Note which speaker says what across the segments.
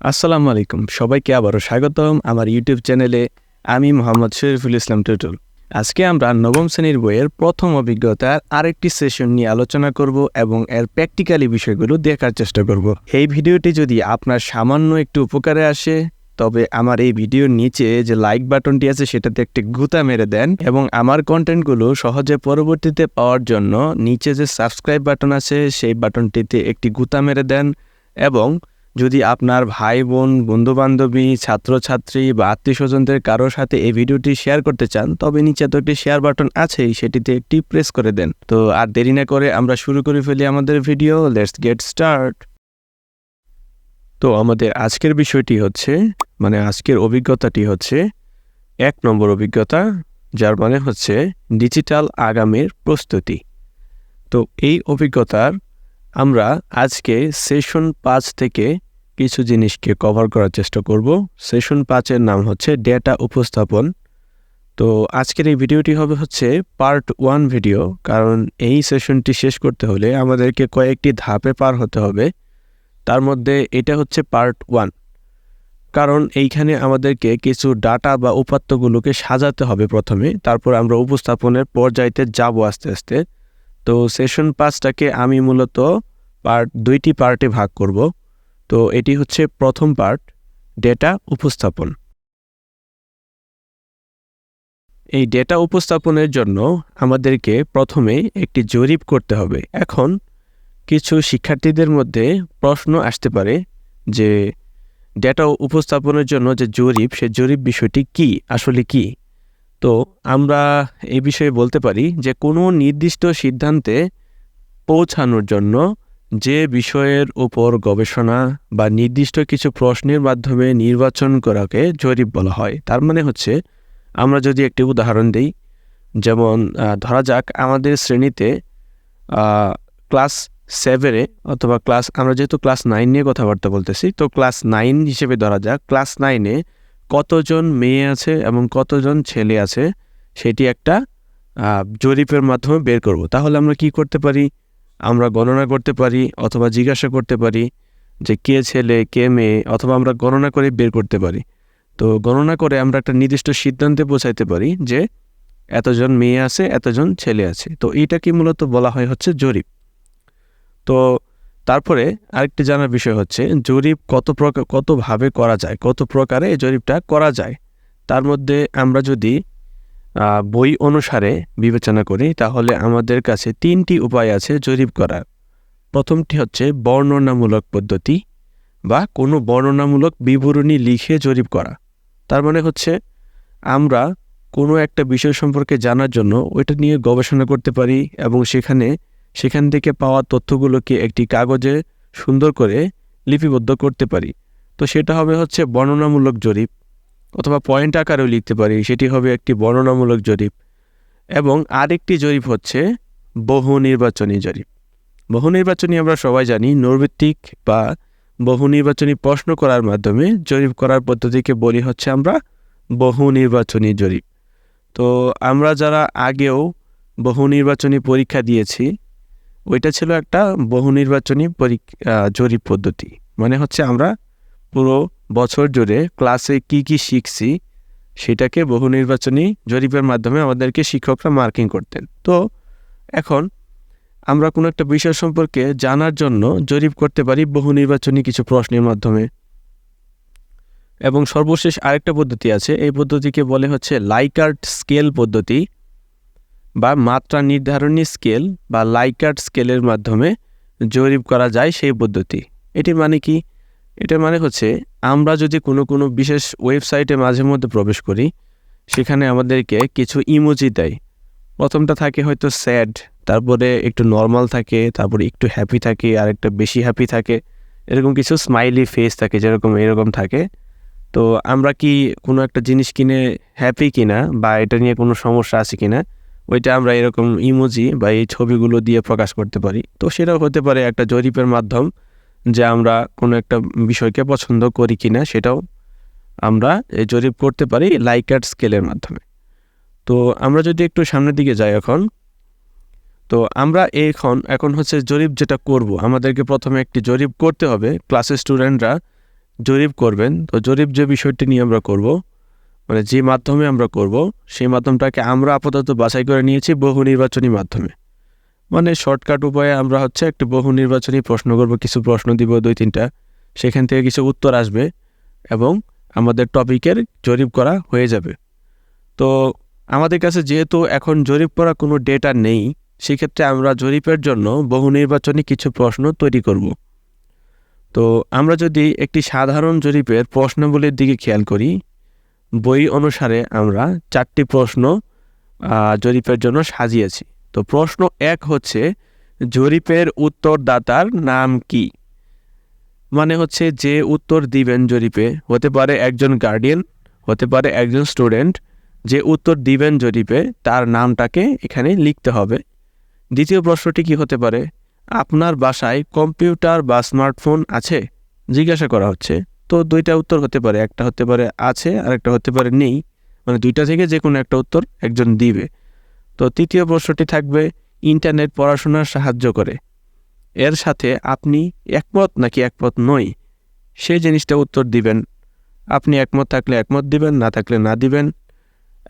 Speaker 1: আসসালামু আলাইকুম, সবাইকে আবারও স্বাগতম আমার ইউটিউব চ্যানেলে। আমি মোহাম্মদ শরীফুল ইসলাম টুটুল। আজকে আমরা নবম শ্রেণীর বইয়ের প্রথম অভিজ্ঞতার আরেকটি সেশন নিয়ে আলোচনা করব এবং এর প্র্যাকটিক্যালি বিষয়গুলো দেখার চেষ্টা করব। এই ভিডিওটি যদি আপনার সামান্য একটু উপকারে আসে তবে আমার এই ভিডিওর নিচে যে লাইক বাটনটি আছে সেটাতে একটি গুতা মেরে দেন এবং আমার কন্টেন্টগুলো সহজে পরবর্তীতে পাওয়ার জন্য নিচে যে সাবস্ক্রাইব বাটন আছে সেই বাটনটিতে একটি গুতা মেরে দেন। এবং যদি আপনার ভাই বোন, বন্ধুবান্ধবী, ছাত্রছাত্রী বা আত্মীয়স্বজনদের কারোর সাথে এই ভিডিওটি শেয়ার করতে চান তবে নিচে তো একটি শেয়ার বাটন আছেই, সেটিতে একটি প্রেস করে দেন। তো আর দেরি না করে আমরা শুরু করে ফেলি আমাদের ভিডিও। Let's get start. তো আমাদের আজকের বিষয়টি হচ্ছে আজকের অভিজ্ঞতাটি হচ্ছে 1 নম্বর অভিজ্ঞতা, যার মানে হচ্ছে ডিজিটাল আগামীর প্রস্তুতি। তো এই অভিজ্ঞতার আমরা আজকে সেশন 5 থেকে কিছু জিনিসকে কভার করার চেষ্টা করব। সেশন 5-এর নাম হচ্ছে ডেটা উপস্থাপন। তো আজকের এই ভিডিওটি হবে হচ্ছে পার্ট 1 ভিডিও, কারণ এই সেশনটি শেষ করতে হলে আমাদেরকে কয়েকটি ধাপে পার হতে হবে। তার মধ্যে এটা হচ্ছে পার্ট 1, কারণ এইখানে আমাদেরকে কিছু ডাটা বা উপাত্তগুলোকে সাজাতে হবে প্রথমে, তারপর আমরা উপস্থাপনের পর্যায়তে যাব আস্তে আস্তে। তো সেশন 5টাকে আমি মূলত দুইটি পার্টে ভাগ করব। তো এটি হচ্ছে প্রথম পার্ট, ডেটা উপস্থাপন। এই ডেটা উপস্থাপনের জন্য আমাদেরকে প্রথমে একটি জরিপ করতে হবে। এখন কিছু শিক্ষার্থীদের মধ্যে প্রশ্ন আসতে পারে যে ডেটা উপস্থাপনের জন্য যে জরিপ, সে জরিপ বিষয়টি কি, আসলে কি। তো আমরা এই বিষয়ে বলতে পারি যে কোনো নির্দিষ্ট সিদ্ধান্তে পৌঁছানোর জন্য যে বিষয়ের উপর গবেষণা বা নির্দিষ্ট কিছু প্রশ্নের মাধ্যমে নির্বাচন করাকে জরিপ বলা হয়। তার মানে হচ্ছে, আমরা যদি একটি উদাহরণ দিই, যেমন ধরা যাক আমাদের শ্রেণীতে ক্লাস 7-এ অথবা আমরা যেহেতু ক্লাস 9 নিয়ে কথাবার্তা বলতেছি, তো ক্লাস 9 হিসেবে ধরা যাক, ক্লাস 9-এ কতজন মেয়ে আছে এবং কতজন ছেলে আছে সেটি একটা জরিপের মাধ্যমে বের করব। তাহলে আমরা কি করতে পারি? আমরা গণনা করতে পারি অথবা জিজ্ঞাসা করতে পারি যে কে ছেলে কে মেয়ে, অথবা আমরা গণনা করে বের করতে পারি। তো গণনা করে আমরা একটা নির্দিষ্ট সিদ্ধান্তে পৌঁছাইতে পারি যে এতজন মেয়ে আছে, এতজন ছেলে আছে। তো এইটাকে মূলত বলা হয় হচ্ছে জরিপ। তো তারপরে আরেকটি জানার বিষয় হচ্ছে জরিপ কতভাবে করা যায়, কত প্রকারে এই জরিপটা করা যায়। তার মধ্যে আমরা যদি বই অনুসারে বিবেচনা করি তাহলে আমাদের কাছে 3টি উপায় আছে জরিপ করার। প্রথমটি হচ্ছে বর্ণনামূলক পদ্ধতি বা কোনো বর্ণনামূলক বিবরণী লিখে জরিপ করা। তার মানে হচ্ছে আমরা কোনো একটা বিষয় সম্পর্কে জানার জন্য ওইটা নিয়ে গবেষণা করতে পারি এবং সেখান থেকে পাওয়া তথ্যগুলোকে একটি কাগজে সুন্দর করে লিপিবদ্ধ করতে পারি। তো সেটা হবে হচ্ছে বর্ণনামূলক জরিপ, অথবা পয়েন্ট আকারেও লিখতে পারি, সেটি হবে একটি বর্ণনামূলক জরিপ। এবং আরেকটি জরিপ হচ্ছে বহু নির্বাচনী জরিপ। বহু নির্বাচনী আমরা সবাই জানি, নৈর্ব্যক্তিক বা বহু নির্বাচনী প্রশ্ন করার মাধ্যমে জরিপ করার পদ্ধতিকে বলি হচ্ছে আমরা বহু নির্বাচনী জরিপ। তো আমরা যারা আগেও বহু নির্বাচনী পরীক্ষা দিয়েছি, ওইটা ছিল একটা বহু নির্বাচনী জরিপ পদ্ধতি। মানে হচ্ছে আমরা পুরো বছর জুড়ে ক্লাসে কি শিখছি সেটাকে বহু নির্বাচনী জরিপের মাধ্যমে আমাদেরকে শিক্ষকরা মার্কিং করতেন। তো এখন আমরা কোনো একটা বিষয় সম্পর্কে জানার জন্য জরিপ করতে পারি বহু নির্বাচনী কিছু প্রশ্নের মাধ্যমে। এবং সর্বশেষ আরেকটা পদ্ধতি আছে, এই পদ্ধতিকে বলে হচ্ছে লাইকার্ট স্কেল পদ্ধতি বা মাত্রা নির্ধারণী স্কেল বা লাইকার্ট স্কেলের মাধ্যমে জরিপ করা যায় সেই পদ্ধতি। এটির মানে কি? এটার মানে হচ্ছে আমরা যদি কোনো বিশেষ ওয়েবসাইটে মাঝে মধ্যে প্রবেশ করি, সেখানে আমাদেরকে কিছু ইমোজি দেয়। প্রথমটা থাকে হয়তো স্যাড, তারপরে একটু নর্মাল থাকে, তারপরে একটু হ্যাপি থাকে, আর একটা বেশি হ্যাপি থাকে, এরকম কিছু স্মাইলি ফেস থাকে, এরকম থাকে। তো আমরা কি কোনো একটা জিনিস কিনে হ্যাপি কিনা বা এটা নিয়ে কোনো সমস্যা আছে কিনা, ওইটা আমরা এরকম ইমোজি বা এই ছবিগুলো দিয়ে প্রকাশ করতে পারি। তো সেটাও হতে পারে একটা জরিপের মাধ্যম, যে আমরা কোনো একটা বিষয়কে পছন্দ করি কিনা সেটাও আমরা এই জরিপ করতে পারি লাইকার্ট স্কেলের মাধ্যমে। তো আমরা যদি একটু সামনের দিকে যাই এখন, তো আমরা এখন হচ্ছে জরিপ যেটা করব, আমাদেরকে প্রথমে একটি জরিপ করতে হবে। ক্লাসের স্টুডেন্টরা জরিপ করবেন, তো জরিপ যে বিষয়টি নিয়ে আমরা করব, মানে যে মাধ্যমে আমরা করব, সেই মাধ্যমটাকে আমরা আপাতত বাছাই করে নিয়েছি বহু নির্বাচনী মাধ্যমে। মানে শর্টকাট উপায়ে আমরা একটি বহু নির্বাচনী প্রশ্ন করব, কিছু প্রশ্ন দিব 2-3টা, সেখান থেকে কিছু উত্তর আসবে এবং আমাদের টপিকের জরিপ করা হয়ে যাবে। তো আমাদের কাছে যেহেতু এখন জরিপ করা কোনো ডেটা নেই, সেক্ষেত্রে আমরা জরিপের জন্য বহু নির্বাচনী কিছু প্রশ্ন তৈরি করব। তো আমরা যদি একটি সাধারণ জরিপের প্রশ্নগুলির দিকে খেয়াল করি, বই অনুসারে আমরা 4টি প্রশ্ন জরিপের জন্য সাজিয়েছি। তো প্রশ্ন 1 হচ্ছে, জরিপের উত্তরদাতার নাম কি? মানে যে উত্তর দিবেন জরিপে, হতে পারে একজন গার্ডিয়ান, হতে পারে একজন স্টুডেন্ট, যে উত্তর দিবেন জরিপে তার নামটাকে এখানে লিখতে হবে। দ্বিতীয় প্রশ্নটি কি হতে পারে? আপনার বাসায় কম্পিউটার বা স্মার্টফোন আছে? জিজ্ঞাসা করা হচ্ছে। তো 2টা উত্তর হতে পারে, একটা হতে পারে আছে আর একটা হতে পারে নেই, মানে 2টা থেকে যে কোনো একটা উত্তর একজন দিবে। তো তৃতীয় প্রশ্নটি থাকবে, ইন্টারনেট পড়াশোনার সাহায্য করে, এর সাথে আপনি একমত নাকি একমত নই, সেই জিনিসটা উত্তর দিবেন। আপনি একমত থাকলে একমত দিবেন, না থাকলে না দিবেন।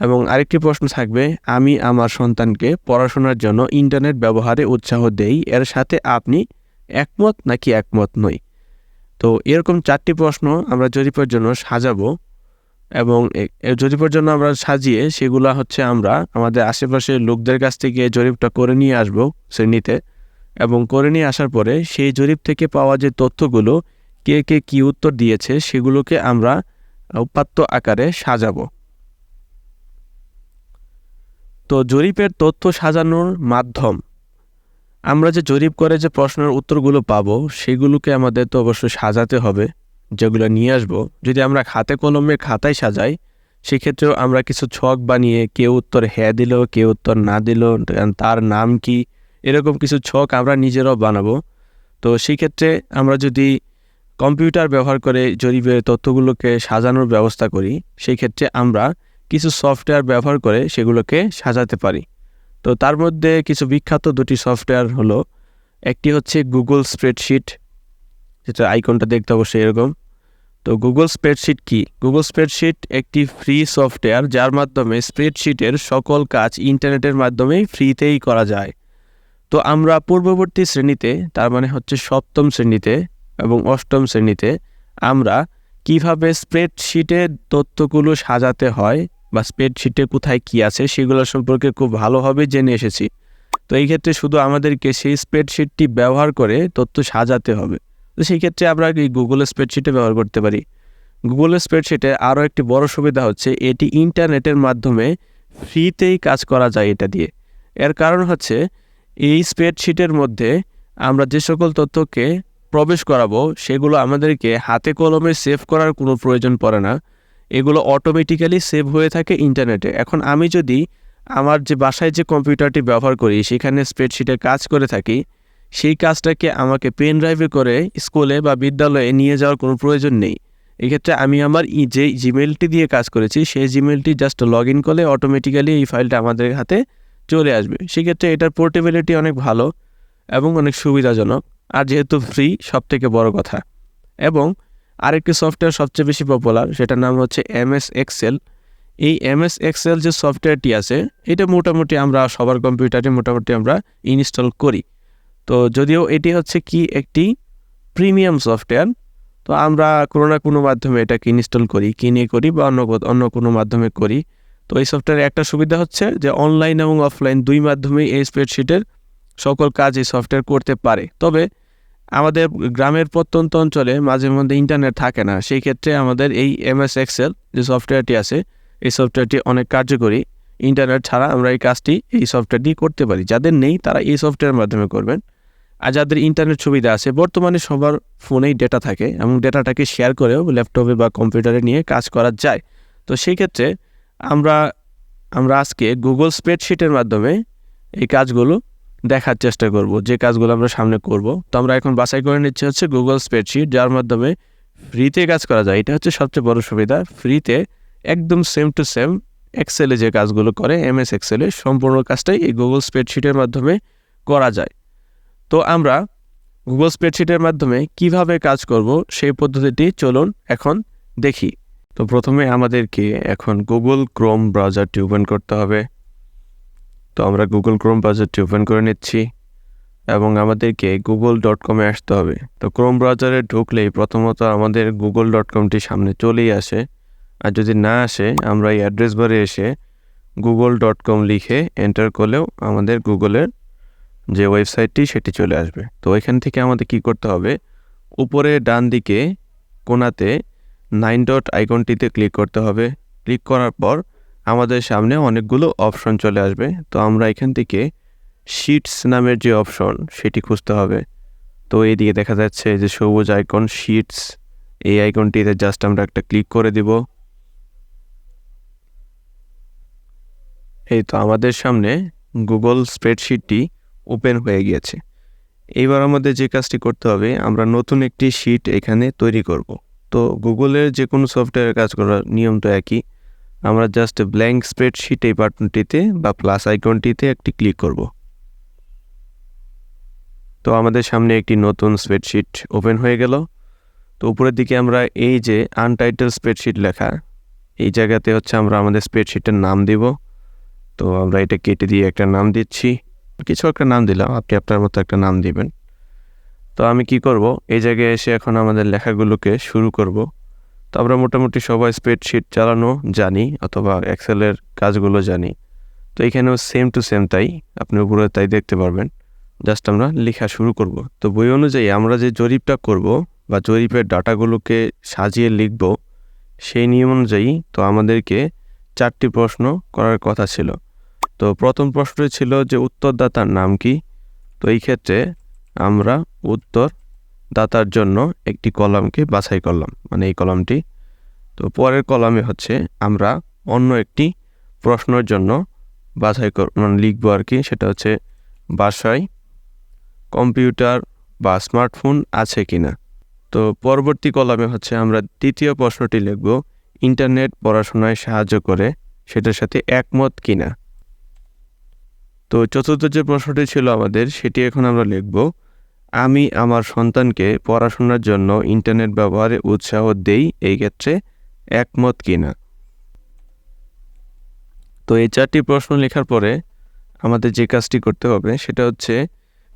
Speaker 1: এবং আরেকটি প্রশ্ন থাকবে, আমি আমার সন্তানকে পড়াশোনার জন্য ইন্টারনেট ব্যবহারে উৎসাহ দেই, এর সাথে আপনি একমত নাকি একমত নই। তো এরকম 4টি প্রশ্ন আমরা জরিপের জন্য সাজাবো এবং জরিপের জন্য আমরা সাজিয়ে সেগুলো আমরা আমাদের আশেপাশের লোকদের কাছ থেকে জরিপটা করে নিয়ে আসবো শ্রেণীতে, এবং করে নিয়ে আসার পরে সেই জরিপ থেকে পাওয়া যে তথ্যগুলো, কে কে কী উত্তর দিয়েছে, সেগুলোকে আমরা উপাত্ত আকারে সাজাবো। তো জরিপের তথ্য সাজানোর মাধ্যম, আমরা যে জরিপ করে যে প্রশ্নের উত্তরগুলো পাবো, সেগুলোকে আমাদের তো অবশ্যই সাজাতে হবে, যেগুলো নিয়ে আসবো। যদি আমরা হাতে কলমে খাতায় সাজাই, সেক্ষেত্রেও আমরা কিছু ছক বানিয়ে, কেউ উত্তর হ্যাঁ দিল, কেউ উত্তর না দিল, তার নাম কি, এরকম কিছু ছক আমরা নিজেরাও বানাবো। তো সেই ক্ষেত্রে আমরা যদি কম্পিউটার ব্যবহার করে জরিপের তথ্যগুলোকে সাজানোর ব্যবস্থা করি, সেই ক্ষেত্রে আমরা কিছু সফটওয়্যার ব্যবহার করে সেগুলোকে সাজাতে পারি। তো তার মধ্যে কিছু বিখ্যাত 2টি সফটওয়্যার হলো, একটি হচ্ছে গুগল স্প্রেডশিট, যেটা আইকনটা দেখতে অবশ্যই এরকম। তো গুগল স্প্রেডশিট কি? গুগল স্প্রেডশিট একটি ফ্রি সফটওয়্যার, যার মাধ্যমে স্প্রেডশিটের সকল কাজ ইন্টারনেটের মাধ্যমেই ফ্রিতেই করা যায়। তো আমরা পূর্ববর্তী শ্রেণীতে, তার মানে 7ম শ্রেণীতে এবং 8ম শ্রেণীতে আমরা কিভাবে স্প্রেডশিটের তথ্যগুলো সাজাতে হয় বা স্প্রেডশিটে কোথায় কি আছে সেগুলো সম্পর্কে খুব ভালোভাবে জেনে এসেছি। তো এই ক্ষেত্রে শুধু আমাদেরকে সেই স্প্রেডশিটটি ব্যবহার করে তথ্য সাজাতে হবে। তো সেই ক্ষেত্রে আমরা এই গুগল স্প্রেডশিটে ব্যবহার করতে পারি। গুগল স্প্রেডশিটে আরও একটি বড় সুবিধা হচ্ছে, এটি ইন্টারনেটের মাধ্যমে ফ্রিতেই কাজ করা যায় এটা দিয়ে। এর কারণ এই স্প্রেডশিটের মধ্যে আমরা যে সকল তথ্যকে প্রবেশ করাবো, সেগুলো আমাদেরকে হাতে কলমে সেভ করার কোনো প্রয়োজন পড়ে না, এগুলো অটোমেটিক্যালি সেভ হয়ে থাকে ইন্টারনেটে। এখন আমি যদি আমার যে বাসায় যে কম্পিউটারটি ব্যবহার করি, সেখানে স্প্রেডশিটে কাজ করে থাকি, সেই কাজটাকে আমাকে পেন ড্রাইভে করে স্কুলে বা বিদ্যালয়ে নিয়ে যাওয়ার কোনো প্রয়োজন নেই। এক্ষেত্রে আমি আমার যে জিমেলটি দিয়ে কাজ করেছি, সেই জিমেলটি জাস্ট লগ ইন করলে অটোমেটিক্যালি এই ফাইলটা আমাদের হাতে চলে আসবে। সেক্ষেত্রে এটার পোর্টেবিলিটি অনেক ভালো এবং অনেক সুবিধাজনক, আর যেহেতু ফ্রি, সবথেকে বড় কথা। এবং আরেকটি সফটওয়্যার সবচেয়ে বেশি পপুলার, সেটার নাম MS এক্সেল। এই MS এক্সেল যে সফটওয়্যারটি আছে, এটা মোটামুটি আমরা সবার কম্পিউটারে মোটামুটি আমরা ইনস্টল করি। তো যদিও এটি একটি প্রিমিয়াম সফটওয়্যার, তো আমরা কোনো না কোনো মাধ্যমে এটাকে ইনস্টল করি, কিনে করি বা অন্য কোনো মাধ্যমে করি। তো এই সফটওয়্যারের একটা সুবিধা যে অনলাইন এবং অফলাইন 2 মাধ্যমেই এই স্প্রেডশিটের সকল কাজ এই সফটওয়্যার করতে পারে। তবে আমাদের গ্রামের প্রত্যন্ত অঞ্চলে মাঝে মধ্যে ইন্টারনেট থাকে না, সেই ক্ষেত্রে আমাদের এই MS এক্সেল যে সফটওয়্যারটি আছে, এই সফটওয়্যারটি অনেক কার্যকরী। ইন্টারনেট ছাড়া আমরা এই কাজটি এই সফটওয়্যারটি করতে পারি। যাদের নেই তারা এই সফটওয়্যারের মাধ্যমে করবেন। আর যাদের ইন্টারনেট সুবিধা আছে, বর্তমানে সবার ফোনেই ডেটা থাকে এবং ডেটাটাকে শেয়ার করেও ল্যাপটপে বা কম্পিউটারে নিয়ে কাজ করা যায়। তো সেই ক্ষেত্রে আমরা আজকে গুগল স্প্রেডশিটের মাধ্যমে এই কাজগুলো দেখার চেষ্টা করব, যে কাজগুলো আমরা সামনে করব। তো আমরা এখন বাছাই করে নিচ্ছি গুগল স্প্রেডশিট, যার মাধ্যমে ফ্রিতে কাজ করা যায়। এটা সবচেয়ে বড় সুবিধা, ফ্রিতে একদম সেম টু সেম এক্সেলে যে কাজগুলো করে MS এক্সেলে, সম্পূর্ণ কাজটাই এই গুগল স্প্রেডশিটের মাধ্যমে করা যায়। তো আমরা গুগল স্প্রেডশিটের মাধ্যমে কিভাবে কাজ করব সেই পদ্ধতিটি চলুন এখন দেখি। তো প্রথমে আমাদেরকে এখন গুগল ক্রোম ব্রাউজারটি ওপেন করতে হবে। তো আমরা গুগল ক্রোম ব্রাউজারটি ওপেন করে নিচ্ছি এবং আমাদেরকে google.com-এ আসতে হবে। তো ক্রোম ব্রাউজারে ঢুকলেই প্রথমত আমাদের google.com-টি সামনে চলেই আসে, আর যদি না আসে আমরা এই অ্যাড্রেস বারে এসে google.com লিখে এন্টার করলেও আমাদের গুগলের যে ওয়েবসাইটটি সেটি চলে আসবে। তো এখান থেকে আমাদের কি করতে হবে, উপরে ডান দিকে কোণাতে 9 ডট আইকনটিতে ক্লিক করতে হবে। ক্লিক করার পর আমাদের সামনে অনেকগুলো অপশন চলে আসবে। তো আমরা এখান থেকে শিটস নামের যে অপশন সেটি খুঁজতে হবে। তো এইদিকে দেখা যাচ্ছে যে সবুজ আইকন শিটস, এই আইকনটিতে জাস্ট আমরা একটা ক্লিক করে দিব। এই তো আমাদের সামনে গুগল স্প্রেডশিটটি ওপেন হয়ে গিয়েছে। এইবার আমাদের যে কাজটি করতে হবে, আমরা নতুন একটি শিট এখানে তৈরি করব। তো গুগলের যে কোনো সফটওয়্যারে কাজ করার নিয়ম তো একই। আমরা জাস্ট ব্ল্যাঙ্ক স্প্রেডশিট এই বাটনটিতে বা প্লাস আইকনটিতে একটি ক্লিক করব। তো আমাদের সামনে একটি নতুন স্প্রেডশিট ওপেন হয়ে গেল। তো উপরের দিকে আমরা এই যে আনটাইটেল স্প্রেডশিট লেখা, এই জায়গাতে হচ্ছে আমরা আমাদের স্প্রেডশিটের নাম দিব। তো আমরা এটা কেটে দিয়ে একটা নাম দিচ্ছি, কিছু একটা নাম দিলাম, আপনি আপনার মতো একটা নাম দিবেন। তো আমি কি করব, এই জায়গায় এসে এখন আমাদের লেখাগুলোকে শুরু করব। তো আমরা মোটামুটি সবাই স্প্রেডশিট চালানো জানি অথবা এক্সেলের কাজগুলো জানি। তো এখানেও সেম টু সেম তাই, আপনি উপরে তাই দেখতে পারবেন। জাস্ট আমরা লেখা শুরু করব। তো বই অনুযায়ী আমরা যে জরিপটা করব বা জরিপের ডাটাগুলোকে সাজিয়ে লিখব, সেই নিয়ম অনুযায়ী তো আমাদেরকে 4টি প্রশ্ন করার কথা ছিল। তো প্রথম প্রশ্নটি ছিল যে উত্তরদাতার নাম কি। তো এই ক্ষেত্রে আমরা উত্তরদাতার জন্য একটি কলামকে বাছাই করলাম, মানে এই কলামটি। তো পরের কলামে হচ্ছে আমরা অন্য একটি প্রশ্নের জন্য বাছাই মানে লিখবো আর কি, সেটা হচ্ছে বাসায় কম্পিউটার বা স্মার্টফোন আছে কিনা। তো পরবর্তী কলামে হচ্ছে আমরা দ্বিতীয় প্রশ্নটি লিখব, ইন্টারনেট পড়াশোনায় সাহায্য করে, সেটার সাথে একমত কিনা। তো চতুর্থ যে প্রশ্নটি ছিল আমাদের, সেটি এখন আমরা লিখব, আমি আমার সন্তানকে পড়াশোনার জন্য ইন্টারনেট ব্যবহারে উৎসাহ দেই, এই ক্ষেত্রে একমত কিনা। তো এই 4টি প্রশ্ন লেখার পরে আমাদের যে কাজটি করতে হবে সেটা হচ্ছে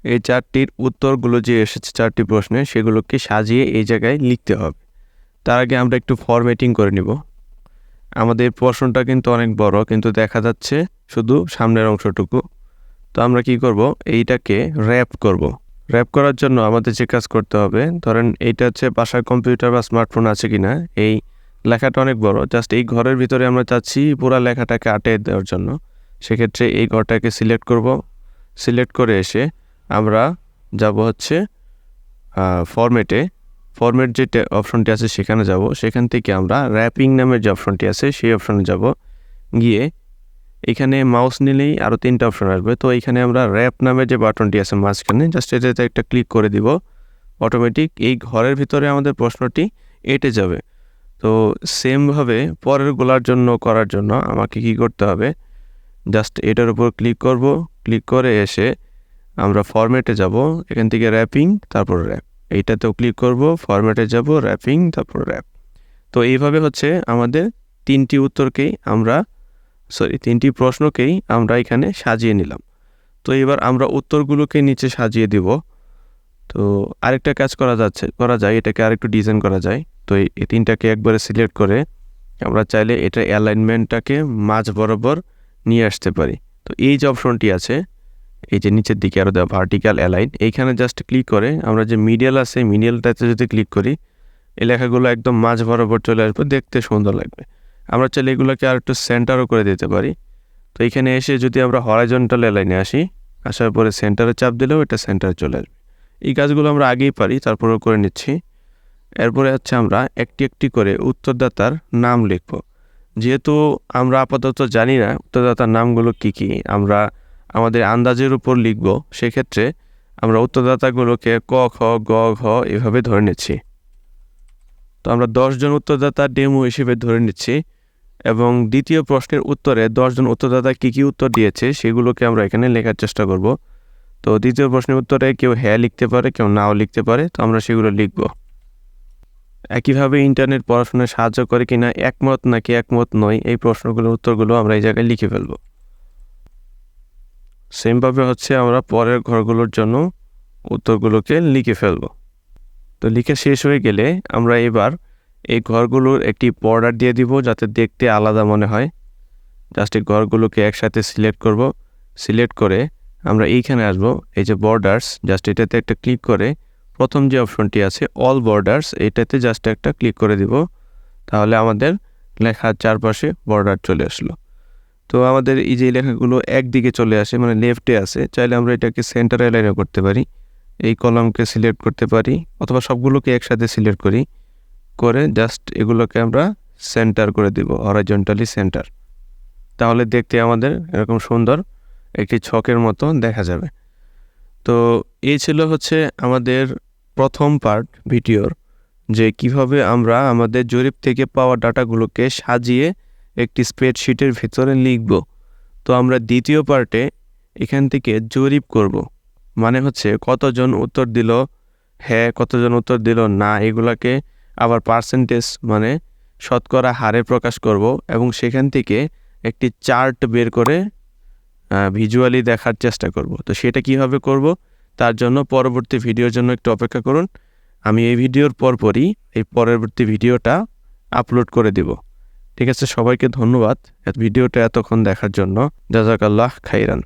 Speaker 1: এই 4টির উত্তরগুলো যে এসেছে 4টি প্রশ্নে, সেগুলোকে সাজিয়ে এই জায়গায় লিখতে হবে। তার আগে আমরা একটু ফরম্যাটিং করে নিব। আমাদের প্রশ্নটা কিন্তু অনেক বড়, কিন্তু দেখা যাচ্ছে শুধু সামনের অংশটুকু। তো আমরা কি করব, এইটাকে র্যাপ করব। র্যাপ করার জন্য আমাদের যে কাজ করতে হবে, ধরেন এইটা হচ্ছে বাসায় কম্পিউটার বা স্মার্টফোন আছে কিনা, এই লেখাটা অনেক বড়, জাস্ট এই ঘরের ভিতরে আমরা চাচ্ছি পুরো লেখাটাকে আটে দেওয়ার জন্য। সেক্ষেত্রে এই ঘরটাকে সিলেক্ট করব। সিলেক্ট করে এসে আমরা যাব হচ্ছে ফরম্যাট যে অপশনটি আছে সেখানে যাব। সেখান থেকে আমরা র্যাপিং নামের যে অপশনটি আছে সেই অপশনে যাব। গিয়ে এখানে মাউস নিলেই আরও 3টা অপশন আসবে। তো এখানে আমরা র্যাপ নামের যে বাটনটি আছে মাঝখানে, জাস্ট এটাতে একটা ক্লিক করে দিব। অটোমেটিক এই ঘরের ভিতরে আমাদের প্রশ্নটি এঁটে যাবে। তো সেমভাবে পরের গোলার জন্য করার জন্য আমাকে কি করতে হবে, জাস্ট এটার উপর ক্লিক করব। ক্লিক করে এসে আমরা ফরম্যাটে যাব, এখান থেকে র্যাপিং তারপর র্যাপ, এইটাতেও ক্লিক করব, ফরম্যাটে যাব, র্যাপিং তারপর র্যাপ। তো এইভাবে হচ্ছে আমাদের 3টি প্রশ্নকেই আমরা এখানে সাজিয়ে নিলাম। তো এবার আমরা উত্তরগুলোকে নিচে সাজিয়ে দিব। তো আরেকটা কাজ করা যায়, এটাকে আরেকটু ডিজাইন করা যায়। তো এই 3টাকে একবারে সিলেক্ট করে আমরা চাইলে এটা অ্যালাইনমেন্টটাকে মাঝ বরাবর নিয়ে আসতে পারি। তো এই যে অপশনটি আছে, এই যে নিচের দিকে আরও দেওয়া ভার্টিক্যাল অ্যালাইন, এইখানে জাস্ট ক্লিক করে আমরা যে মিডিয়াল আছে মিডিয়ালটাতে যদি ক্লিক করি, এই লেখাগুলো একদম মাঝ বরাবর চলে আসবে, দেখতে সুন্দর লাগবে। আমরা চাইলে এগুলোকে আর একটু সেন্টারও করে দিতে পারি। তো এখানে এসে যদি আমরা হরাইজন্টাল অ্যালাইনে আসার পরে সেন্টারে চাপ দিলেও এটা সেন্টারে চলে আসবে। এই কাজগুলো আমরা আগেই পারি, তারপরেও করে নিচ্ছি। এরপরে হচ্ছে আমরা একটি একটি করে উত্তরদাতার নাম লিখব। যেহেতু আমরা আপাতত জানি না উত্তরদাতার নামগুলো কি, আমরা আমাদের আন্দাজের উপর লিখব, সেক্ষেত্রে আমরা উত্তরদাতাগুলোকে ক, খ, গ, ঘ এভাবে ধরে নিচ্ছি। তো আমরা 10 জন উত্তরদাতা ডেমো হিসেবে ধরে নিচ্ছি এবং দ্বিতীয় প্রশ্নের উত্তরে 10 জন উত্তরদাতা কী উত্তর দিয়েছে সেগুলোকে আমরা এখানে লেখার চেষ্টা করব। তো দ্বিতীয় প্রশ্নের উত্তরে কেউ হ্যাঁ লিখতে পারে, কেউ নাও লিখতে পারে, তো আমরা সেগুলো লিখব। একইভাবে ইন্টারনেট পড়াশোনায় সাহায্য করে কিনা, একমত নাকি একমত নয়, এই প্রশ্নগুলোর উত্তরগুলো আমরা এই জায়গায় লিখে ফেলব। সেমভাবে হচ্ছে আমরা পরের ঘরগুলোর জন্য উত্তরগুলোকে লিখে ফেলব। তো লিখে শেষ হয়ে গেলে আমরা এবার এই ঘরগুলোর একটি বর্ডার দিয়ে দিব যাতে দেখতে আলাদা মনে হয়। জাস্ট এই ঘরগুলোকে একসাথে সিলেক্ট করব। সিলেক্ট করে আমরা এইখানে আসব, এই যে বর্ডার্স, জাস্ট এটাতে একটা ক্লিক করে প্রথম যে অপশনটি আছে অল বর্ডার্স, এটাতে জাস্ট একটা ক্লিক করে দিব। তাহলে আমাদের লেখার চারপাশে বর্ডার চলে আসলো। তো আমাদের এই যে লেখাগুলো একদিকে চলে আসে, মানে লেফটে আছে, চাইলে আমরা এটাকে সেন্টার অ্যালাইনও করতে পারি। এই কলামকে সিলেক্ট করতে পারি অথবা সবগুলোকে একসাথে সিলেক্ট করে জাস্ট এগুলোকে আমরা সেন্টার করে দিব, হরাইজন্টালি সেন্টার। তাহলে দেখতে আমাদের এরকম সুন্দর একটি ছকের মতো দেখা যাবে। তো এই ছিল হচ্ছে আমাদের প্রথম পার্ট ভিডিওর, যে কিভাবে আমরা আমাদের জরিপ থেকে পাওয়া ডাটাগুলোকে সাজিয়ে একটি স্প্রেডশিটের ভিতরে লিখব। তো আমরা দ্বিতীয় পার্টে এখান থেকে জরিপ করব, মানে হচ্ছে কতজন উত্তর দিল হ্যাঁ, কতজন উত্তর দিল না, এগুলাকে আবার পার্সেন্টেজ মানে শতকরা হারে প্রকাশ করব এবং সেখান থেকে একটি চার্ট বের করে ভিজুয়ালি দেখার চেষ্টা করব। তো সেটা কিভাবে করব তার জন্য পরবর্তী ভিডিওর জন্য একটু অপেক্ষা করুন। আমি এই ভিডিওর পরপরই এই পরবর্তী ভিডিওটা আপলোড করে দিব। ঠিক আছে, সবাইকে ধন্যবাদ ভিডিওটা এতক্ষণ দেখার জন্য। জাযাকাল্লাহ খাইরান।